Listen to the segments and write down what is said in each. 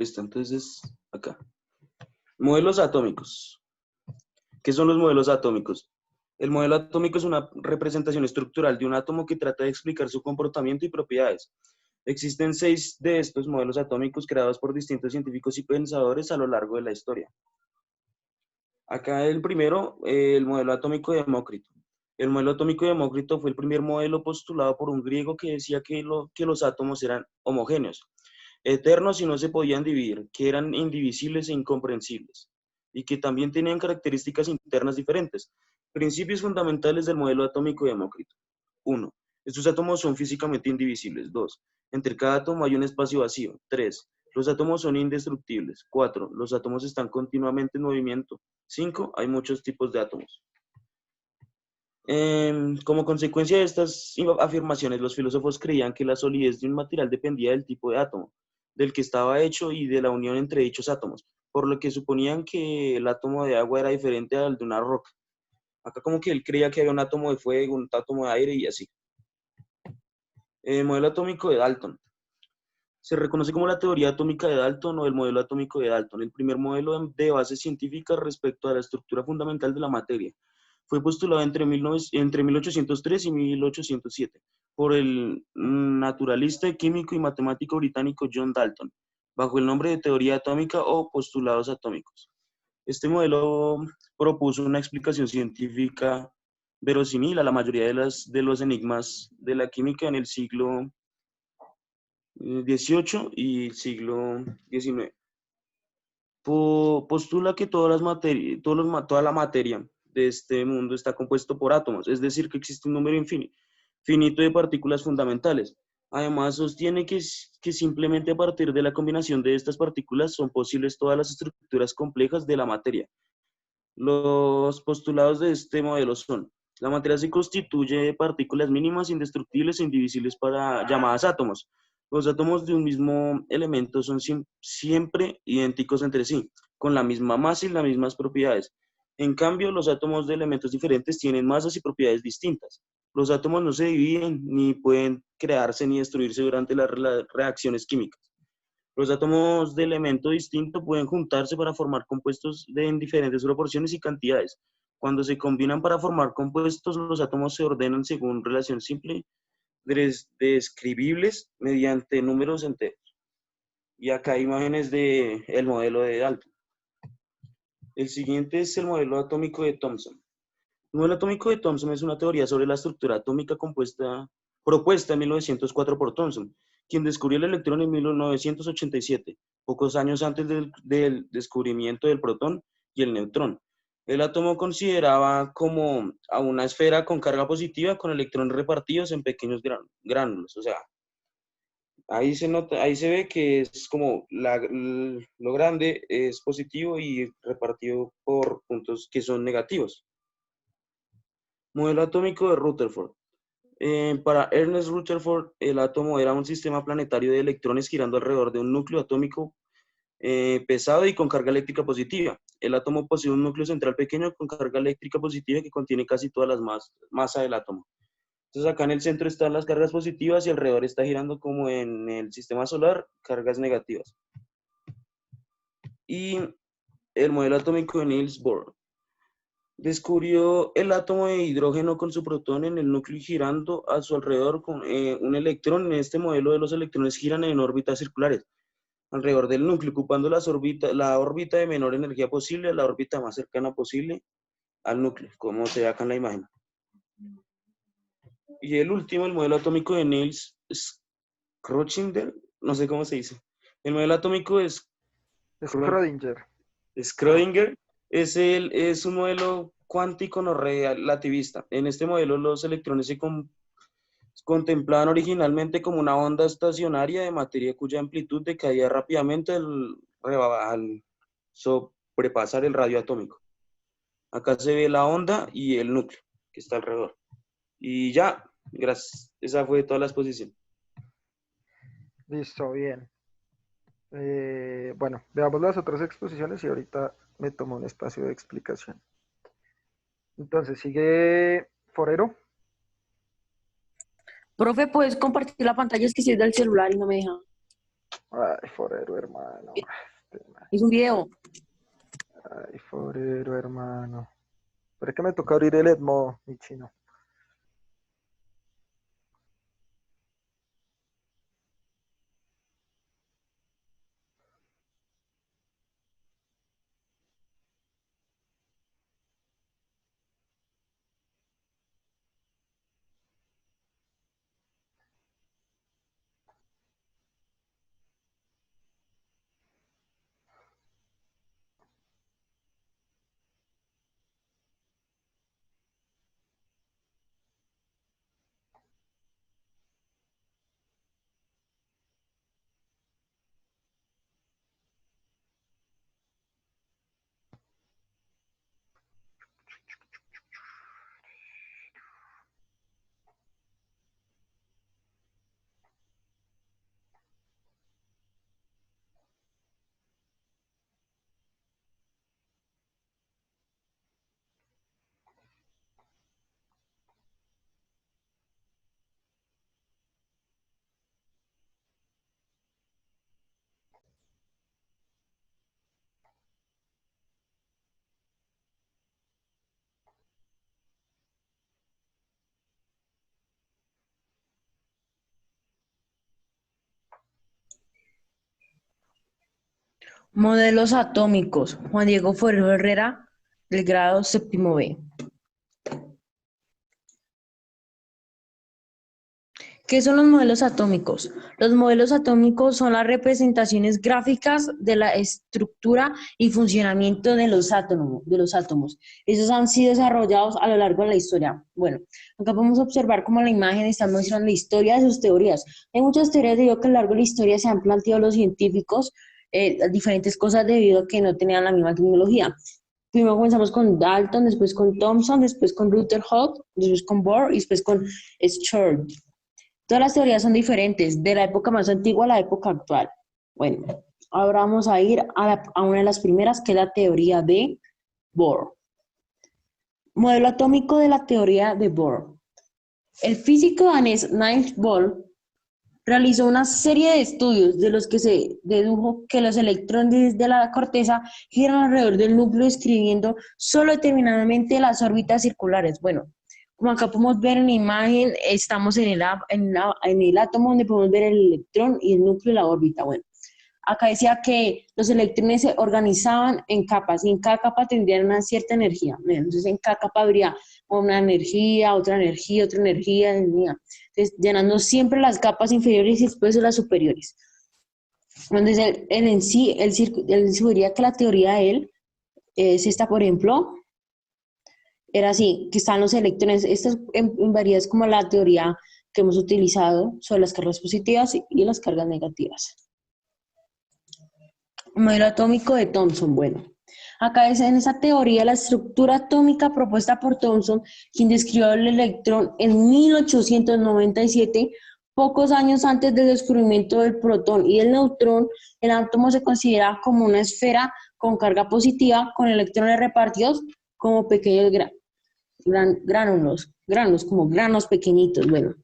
Listo, entonces, acá. Modelos atómicos. ¿Qué son los modelos atómicos? El modelo atómico es una representación estructural de un átomo que trata de explicar su comportamiento y propiedades. Existen 6 de estos modelos atómicos creados por distintos científicos y pensadores a lo largo de la historia. Acá el primero, el modelo atómico de Demócrito. El modelo atómico de Demócrito fue el primer modelo postulado por un griego que decía que los átomos eran homogéneos, eternos y no se podían dividir, que eran indivisibles e incomprensibles, y que también tenían características internas diferentes. Principios fundamentales del modelo atómico de Demócrito. 1. Estos átomos son físicamente indivisibles. 2. Entre cada átomo hay un espacio vacío. 3. Los átomos son indestructibles. 4. Los átomos están continuamente en movimiento. 5. Hay muchos tipos de átomos. Como consecuencia de estas afirmaciones, los filósofos creían que la solidez de un material dependía del tipo de átomo, del que estaba hecho y de la unión entre dichos átomos, por lo que suponían que el átomo de agua era diferente al de una roca. Acá como que él creía que había un átomo de fuego, un átomo de aire y así. El modelo atómico de Dalton. Se reconoce como la teoría atómica de Dalton o el modelo atómico de Dalton, el primer modelo de base científica respecto a la estructura fundamental de la materia. Fue postulado entre 1803 y 1807 por el naturalista, químico y matemático británico John Dalton, bajo el nombre de teoría atómica o postulados atómicos. Este modelo propuso una explicación científica verosímil a la mayoría de los enigmas de la química en el siglo XVIII y siglo XIX. Postula que toda la materia de este mundo está compuesto por átomos, es decir, que existe un número finito de partículas fundamentales. Además, sostiene que simplemente a partir de la combinación de estas partículas son posibles todas las estructuras complejas de la materia. Los postulados de este modelo son: la materia se constituye de partículas mínimas, indestructibles e indivisibles llamadas átomos. Los átomos de un mismo elemento son siempre idénticos entre sí, con la misma masa y las mismas propiedades. En cambio, los átomos de elementos diferentes tienen masas y propiedades distintas. Los átomos no se dividen, ni pueden crearse ni destruirse durante las reacciones químicas. Los átomos de elemento distinto pueden juntarse para formar compuestos en diferentes proporciones y cantidades. Cuando se combinan para formar compuestos, los átomos se ordenan según relación simple describibles mediante números enteros. Y acá hay imágenes del modelo de Dalton. El siguiente es el modelo atómico de Thomson. El modelo atómico de Thomson es una teoría sobre la estructura atómica propuesta en 1904 por Thomson, quien descubrió el electrón en 1987, pocos años antes del descubrimiento del protón y el neutrón. El átomo consideraba como a una esfera con carga positiva con electrones repartidos en pequeños gránulos. O sea, ahí se ve que es como lo grande es positivo y repartido por puntos que son negativos. Modelo atómico de Rutherford. Para Ernest Rutherford, el átomo era un sistema planetario de electrones girando alrededor de un núcleo atómico pesado y con carga eléctrica positiva. El átomo posee un núcleo central pequeño con carga eléctrica positiva que contiene casi todas las masa del átomo. Entonces acá en el centro están las cargas positivas y alrededor está girando como en el sistema solar, cargas negativas. Y el modelo atómico de Niels Bohr. Descubrió el átomo de hidrógeno con su protón en el núcleo y girando a su alrededor con un electrón. En este modelo de los electrones giran en órbitas circulares alrededor del núcleo, ocupando la órbita de menor energía posible, la órbita más cercana posible al núcleo, como se ve acá en la imagen. Y el último, el modelo atómico de Niels Schrödinger, no sé cómo se dice. El modelo atómico es Schrödinger. Schrödinger es un modelo cuántico no relativista. En este modelo los electrones se contemplaban originalmente como una onda estacionaria de materia cuya amplitud decaía rápidamente al sobrepasar el radio atómico. Acá se ve la onda y el núcleo que está alrededor. Y ya, gracias. Esa fue toda la exposición. Listo, bien. Bueno, veamos las otras exposiciones y ahorita me tomo un espacio de explicación. Entonces, sigue Forero. Profe, ¿puedes compartir la pantalla? Es que si es del celular y no me deja. Ay, forero, hermano. Es un video. Ay, forero, hermano. Pero es que me toca abrir el Edmo, mi chino. Modelos atómicos. Juan Diego Forero Herrera, del grado séptimo B. ¿Qué son los modelos atómicos? Los modelos atómicos son las representaciones gráficas de la estructura y funcionamiento de los átomos. Esos han sido desarrollados a lo largo de la historia. Bueno, acá podemos observar cómo la imagen está mostrando la historia de sus teorías. Hay muchas teorías debido a que a lo largo de la historia se han planteado los científicos diferentes cosas debido a que no tenían la misma tecnología. Primero comenzamos con Dalton, después con Thomson, después con Rutherford, después con Bohr y después con Schur. Todas las teorías son diferentes, de la época más antigua a la época actual. Bueno, ahora vamos a ir a una de las primeras, que es la teoría de Bohr. Modelo atómico de la teoría de Bohr. El físico danés Niels Bohr realizó una serie de estudios de los que se dedujo que los electrones de la corteza giran alrededor del núcleo describiendo solo determinadamente las órbitas circulares. Bueno, como acá podemos ver en la imagen, estamos en el átomo donde podemos ver el electrón y el núcleo y la órbita. Bueno, acá decía que los electrones se organizaban en capas y en cada capa tendrían una cierta energía. Entonces en cada capa habría una energía, otra energía, otra energía. Entonces, llenando siempre las capas inferiores y después las superiores. Entonces él en sí, él diría que la teoría de él es esta, por ejemplo, era así, que están los electrones. Esta en variedad es como la teoría que hemos utilizado sobre las cargas positivas y las cargas negativas. Modelo atómico de Thomson. Bueno, acá es en esa teoría la estructura atómica propuesta por Thomson, quien describió el electrón en 1897, pocos años antes del descubrimiento del protón y el neutrón. El átomo se considera como una esfera con carga positiva, con electrones repartidos como pequeños granos, como granos pequeñitos. Bueno,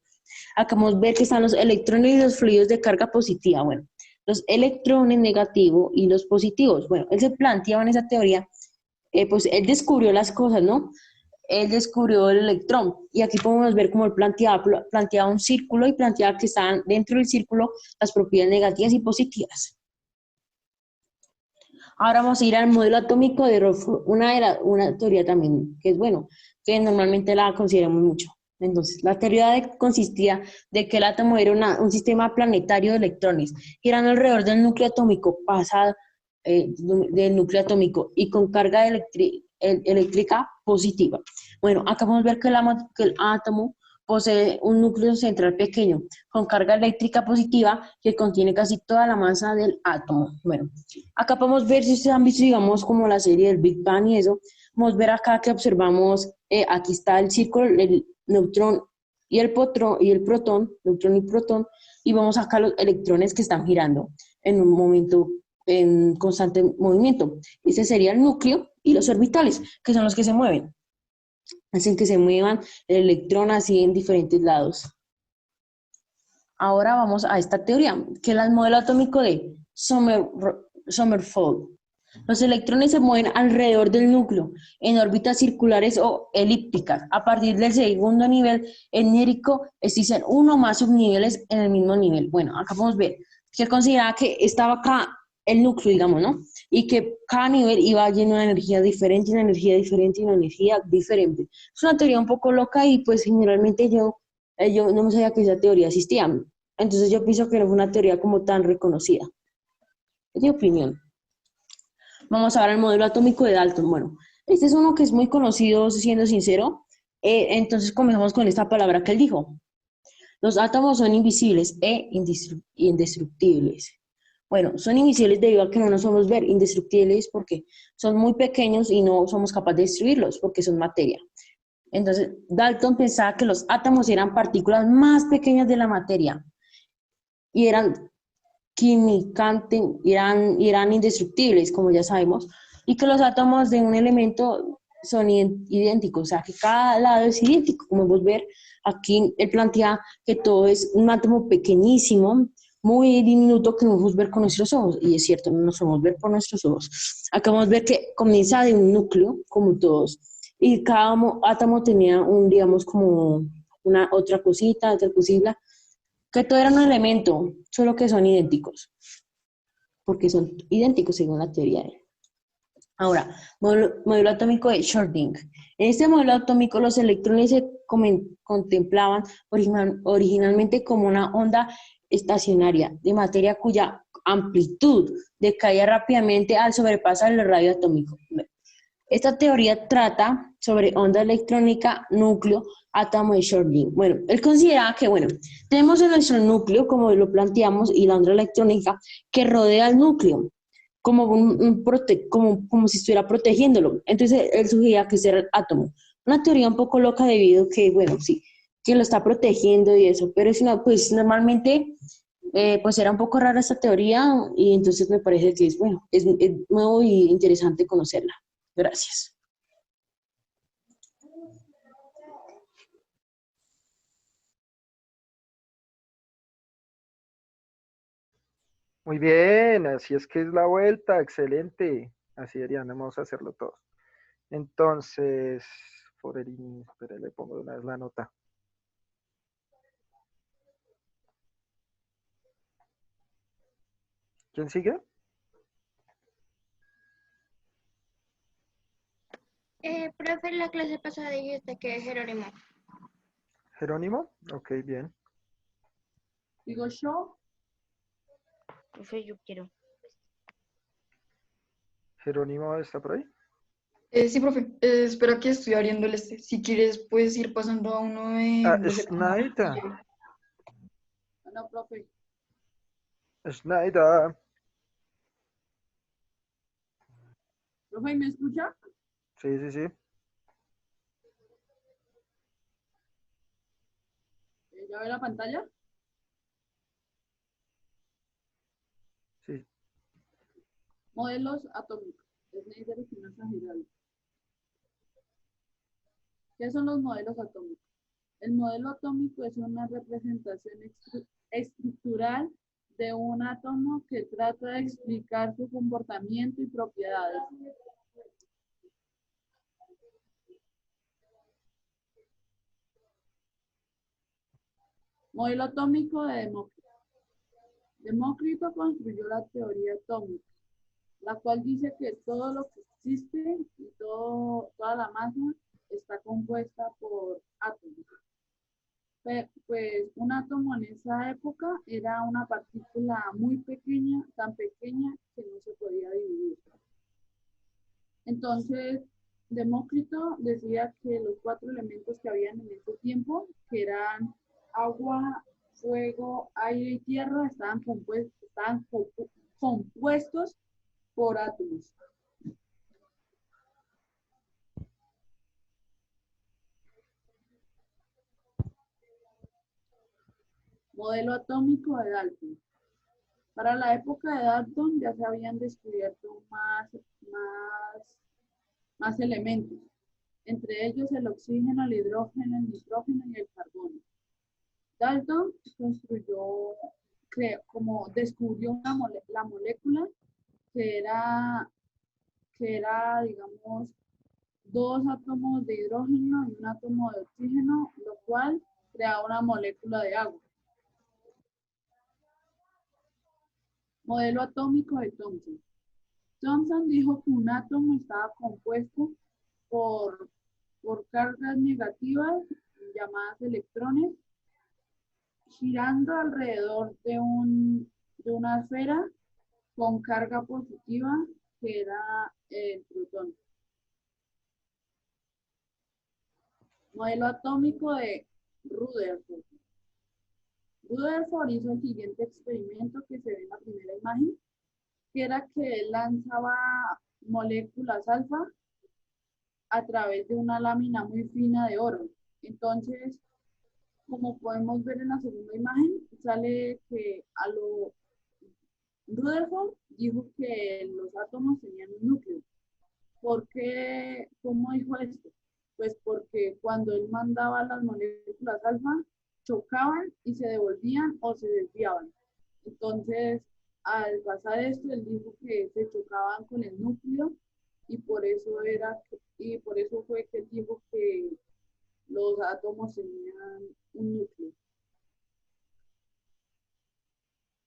acá vamos a ver que están los electrones y los fluidos de carga positiva. Bueno, los electrones negativos y los positivos. Bueno, él se planteaba en esa teoría, pues él descubrió las cosas, ¿no? Él descubrió el electrón y aquí podemos ver cómo él planteaba un círculo y planteaba que estaban dentro del círculo las propiedades negativas y positivas. Ahora vamos a ir al modelo atómico de Rutherford, una teoría también que es bueno, que normalmente la consideramos mucho. Entonces, la teoría consistía de que el átomo era un sistema planetario de electrones, girando alrededor del núcleo atómico, del núcleo atómico y con carga eléctrica positiva. Bueno, acá vamos a ver que el átomo posee un núcleo central pequeño, con carga eléctrica positiva, que contiene casi toda la masa del átomo. Bueno, acá podemos ver, si ustedes han visto, digamos, como la serie del Big Bang y eso, vamos a ver acá que observamos, aquí está el círculo, el neutrón y el protón, neutrón y protón, y vemos acá los electrones que están girando en un momento, en constante movimiento. Ese sería el núcleo y los orbitales, que son los que se mueven. Hacen que se muevan el electrón así en diferentes lados. Ahora vamos a esta teoría, que es el modelo atómico de Sommerfeld. Los electrones se mueven alrededor del núcleo en órbitas circulares o elípticas. A partir del segundo nivel enérico existen uno o más subniveles en el mismo nivel. Bueno, acá podemos ver que consideraba que estaba acá el núcleo, digamos, ¿no? Y que cada nivel iba lleno de energía diferente, una energía diferente y una energía diferente. Es una teoría un poco loca y pues generalmente yo no me sabía que esa teoría existía. Entonces yo pienso que no fue una teoría como tan reconocida. Es mi opinión. Vamos a ver el modelo atómico de Dalton. Bueno, este es uno que es muy conocido, siendo sincero. Entonces comenzamos con esta palabra que él dijo. Los átomos son invisibles e indestructibles. Bueno, son invisibles debido a que no nos somos ver, indestructibles porque son muy pequeños y no somos capaces de destruirlos porque son materia. Entonces, Dalton pensaba que los átomos eran partículas más pequeñas de la materia y eran químicamente, eran indestructibles, como ya sabemos, y que los átomos de un elemento son idénticos, o sea, que cada lado es idéntico. Como podemos ver, aquí él plantea que todo es un átomo pequeñísimo, muy diminuto que no podemos ver con nuestros ojos, y es cierto, no nos podemos ver por nuestros ojos. Acá vamos a ver que comienza de un núcleo, como todos, y cada átomo tenía un, digamos, como una otra cosita, que todo era un elemento, solo que son idénticos, porque son idénticos según la teoría de él. Ahora, modelo atómico de Schrödinger. En este modelo atómico los electrones se contemplaban originalmente como una onda estacionaria de materia cuya amplitud decaía rápidamente al sobrepasar el radio atómico. Esta teoría trata sobre onda electrónica, núcleo, átomo y Schrödinger. Bueno, él considera que, bueno, tenemos en nuestro núcleo, como lo planteamos, y la onda electrónica que rodea el núcleo, como, como si estuviera protegiéndolo. Entonces, él sugería que ese era el átomo. Una teoría un poco loca debido a que, bueno, sí, que lo está protegiendo y eso, pero es una, pues normalmente, pues era un poco rara esta teoría y entonces me parece que es, bueno, es nuevo y interesante conocerla. Gracias. Muy bien, así es que es la vuelta, excelente. Así deberían, vamos a hacerlo todos. Entonces, Forerini, espera, le pongo de una vez la nota. ¿Quién sigue? Profe, en la clase pasada dijiste que es Jerónimo. Jerónimo, ok, bien. Digo yo. Profe, yo quiero. Jerónimo está por ahí. Sí, profe, espera que estoy abriendo el este. Si quieres, puedes ir pasando a uno de secundaria. Snaida. No, profe. Snaida. ¿Profe, me escucha? Sí, sí, sí. ¿Ya ve la pantalla? Sí. Modelos atómicos. Schneider y finanzas Giraldo. ¿Qué son los modelos atómicos? El modelo atómico es una representación estructural de un átomo que trata de explicar su comportamiento y propiedades. Modelo atómico de Demócrito. Demócrito construyó la teoría atómica, la cual dice que todo lo que existe y toda la masa está compuesta por átomos. Pues un átomo en esa época era una partícula muy pequeña, tan pequeña que no se podía dividir. Entonces, Demócrito decía que los 4 elementos que habían en ese tiempo, que eran agua, fuego, aire y tierra, estaban compuestos por átomos. Modelo atómico de Dalton. Para la época de Dalton ya se habían descubierto más elementos, entre ellos el oxígeno, el hidrógeno, el nitrógeno y el carbono. Dalton construyó, descubrió la molécula que era, digamos, dos átomos de hidrógeno y un átomo de oxígeno, lo cual crea una molécula de agua. Modelo atómico de Thomson. Thomson dijo que un átomo estaba compuesto por cargas negativas, llamadas electrones, girando alrededor de una esfera con carga positiva, que era el protón. Modelo atómico de Rutherford. Rutherford hizo el siguiente experimento que se ve en la primera imagen, que era que él lanzaba moléculas alfa a través de una lámina muy fina de oro. Entonces, como podemos ver en la segunda imagen, sale que Rutherford dijo que los átomos tenían un núcleo. ¿Por qué? ¿Cómo dijo esto? Pues porque cuando él mandaba las moléculas alfa, chocaban y se devolvían o se desviaban. Entonces, al pasar esto, él dijo que se chocaban con el núcleo y por eso fue que él dijo que los átomos tenían un núcleo.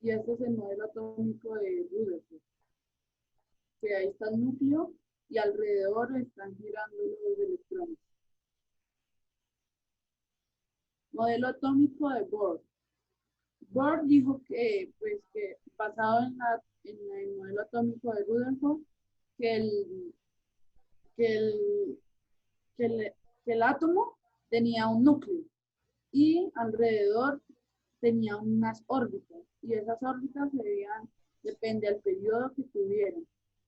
Y este es el modelo atómico de Rutherford. Que ahí está el núcleo y alrededor están girando los electrones. Modelo atómico de Bohr. Bohr dijo que basado en el modelo atómico de Rutherford, que el átomo tenía un núcleo y alrededor tenía unas órbitas, y esas órbitas depende del periodo que tuvieran.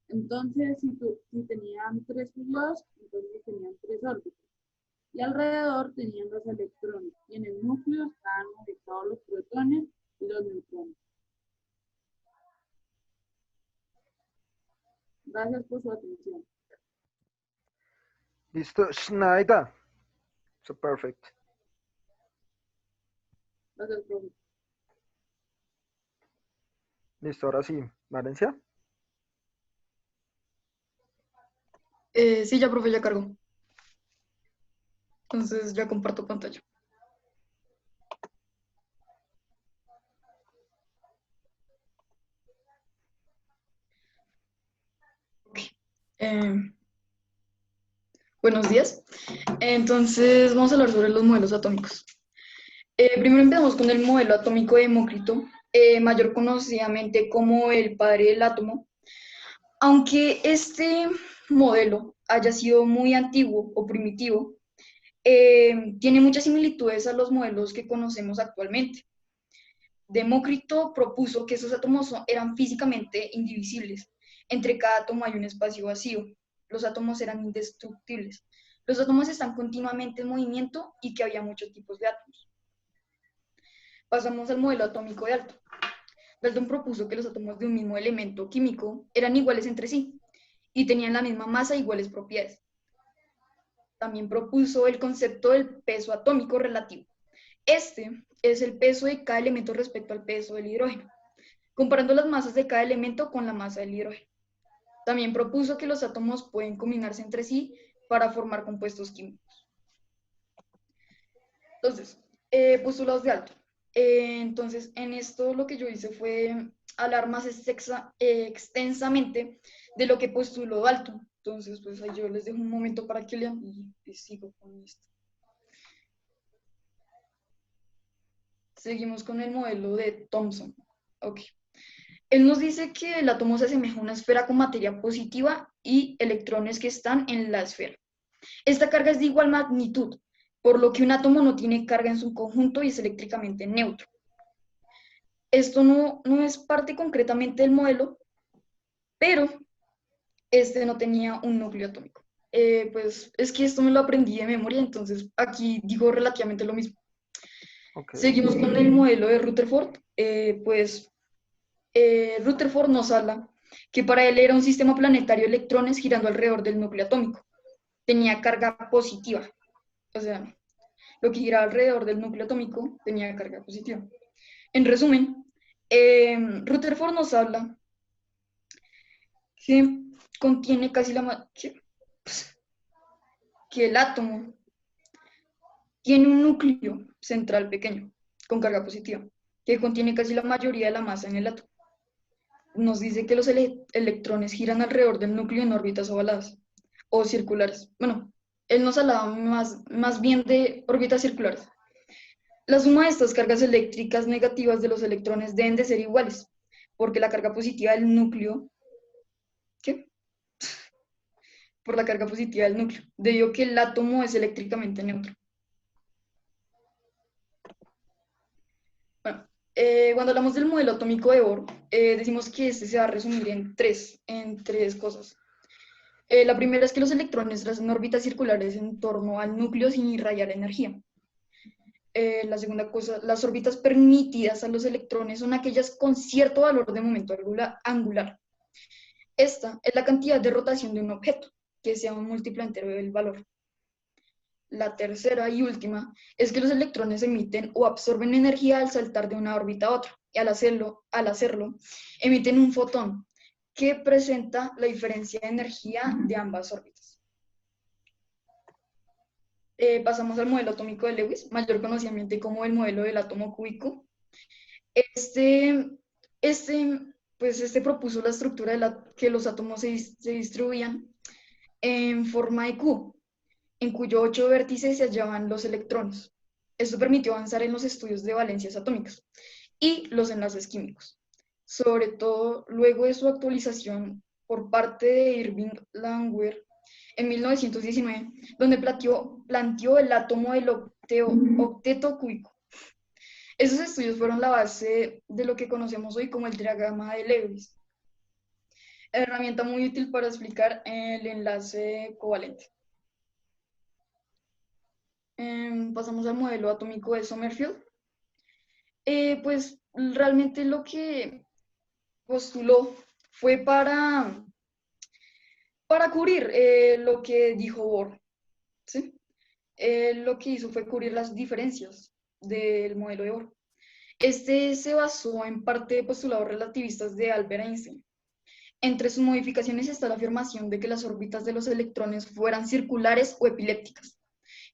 Entonces, si tenían 3 periodos, entonces tenían 3 órbitas. Y alrededor tenían los electrones. Y en el núcleo estaban ubicados los protones y los neutrones. Gracias por su atención. Listo, Schneider. So perfect. Gracias, profe. Listo, ahora sí. ¿Valencia? Sí, ya, profe, ya cargo. Entonces ya comparto pantalla. Okay. Buenos días. Entonces vamos a hablar sobre los modelos atómicos. Primero empezamos con el modelo atómico de Demócrito, mayor conocidamente como el padre del átomo. Aunque este modelo haya sido muy antiguo o primitivo, tiene muchas similitudes a los modelos que conocemos actualmente. Demócrito propuso que esos átomos eran físicamente indivisibles. Entre cada átomo hay un espacio vacío. Los átomos eran indestructibles. Los átomos están continuamente en movimiento y que había muchos tipos de átomos. Pasamos al modelo atómico de Dalton. Dalton propuso que los átomos de un mismo elemento químico eran iguales entre sí y tenían la misma masa e iguales propiedades. También propuso el concepto del peso atómico relativo. Este es el peso de cada elemento respecto al peso del hidrógeno, comparando las masas de cada elemento con la masa del hidrógeno. También propuso que los átomos pueden combinarse entre sí para formar compuestos químicos. Entonces, postulados de Dalton. Entonces, en esto lo que yo hice fue hablar más extensamente de lo que postuló Dalton. Entonces, pues ahí yo les dejo un momento para que lean y sigo con esto. Seguimos con el modelo de Thomson. Okay. Él nos dice que el átomo se asemeja a una esfera con materia positiva y electrones que están en la esfera. Esta carga es de igual magnitud, por lo que un átomo no tiene carga en su conjunto y es eléctricamente neutro. Esto no es parte concretamente del modelo, pero este no tenía un núcleo atómico. Pues es que esto me lo aprendí de memoria, entonces aquí digo relativamente lo mismo. Okay. Seguimos con el modelo de Rutherford. Rutherford nos habla que para él era un sistema planetario de electrones girando alrededor del núcleo atómico. Tenía carga positiva, o sea, lo que gira alrededor del núcleo atómico tenía carga positiva. En resumen, Rutherford nos habla que contiene casi que el átomo tiene un núcleo central pequeño con carga positiva, que contiene casi la mayoría de la masa en el átomo. Nos dice que los electrones giran alrededor del núcleo en órbitas ovaladas o circulares. Bueno, él nos hablaba más bien de órbitas circulares. La suma de estas cargas eléctricas negativas de los electrones deben de ser iguales, porque la carga positiva del núcleo, por la carga positiva del núcleo, debido a que el átomo es eléctricamente neutro. Bueno, cuando hablamos del modelo atómico de Bohr, decimos que este se va a resumir en tres cosas. La primera es que los electrones trazan órbitas circulares en torno al núcleo sin irradiar energía. La segunda cosa, las órbitas permitidas a los electrones son aquellas con cierto valor de momento angular. Esta es la cantidad de rotación de un objeto, que sea un múltiplo entero del valor. La tercera y última es que los electrones emiten o absorben energía al saltar de una órbita a otra, y al hacerlo, emiten un fotón, que presenta la diferencia de energía de ambas órbitas. Pasamos al modelo atómico de Lewis, mayor conocido como el modelo del átomo cúbico. Este propuso la estructura que los átomos se distribuían en forma de cubo, en cuyos 8 vértices se hallaban los electrones. Esto permitió avanzar en los estudios de valencias atómicas y los enlaces químicos, sobre todo luego de su actualización por parte de Irving Langmuir en 1919, donde planteó el átomo del octeto cúbico. Esos estudios fueron la base de lo que conocemos hoy como el diagrama de Lewis, herramienta muy útil para explicar el enlace covalente. Pasamos al modelo atómico de Sommerfeld. Pues realmente lo que postuló fue para cubrir lo que dijo Bohr, ¿sí? Lo que hizo fue cubrir las diferencias del modelo de Bohr. Este se basó en parte de postulados relativistas de Albert Einstein. Entre sus modificaciones está la afirmación de que las órbitas de los electrones fueran circulares o epilépticas,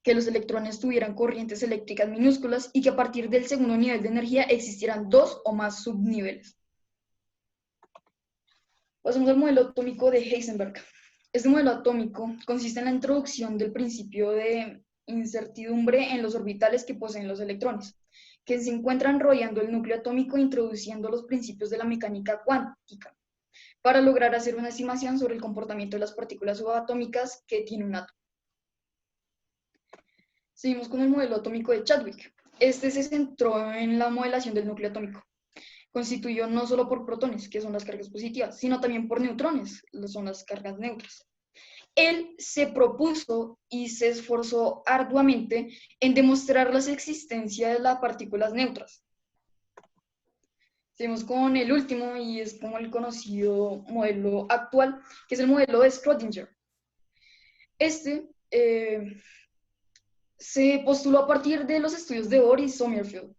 que los electrones tuvieran corrientes eléctricas minúsculas y que a partir del segundo nivel de energía existieran 2 o más subniveles. Pasamos al modelo atómico de Heisenberg. Este modelo atómico consiste en la introducción del principio de incertidumbre en los orbitales que poseen los electrones, que se encuentran rodeando el núcleo atómico, introduciendo los principios de la mecánica cuántica, para lograr hacer una estimación sobre el comportamiento de las partículas subatómicas que tiene un átomo. Seguimos con el modelo atómico de Chadwick. Este se centró en la modelación del núcleo atómico. Constituyó no solo por protones, que son las cargas positivas, sino también por neutrones, que son las cargas neutras. Él se propuso y se esforzó arduamente en demostrar la existencia de las partículas neutras. Seguimos con el último, y es como el conocido modelo actual, que es el modelo de Schrödinger. Este se postuló a partir de los estudios de Bohr y Sommerfeld,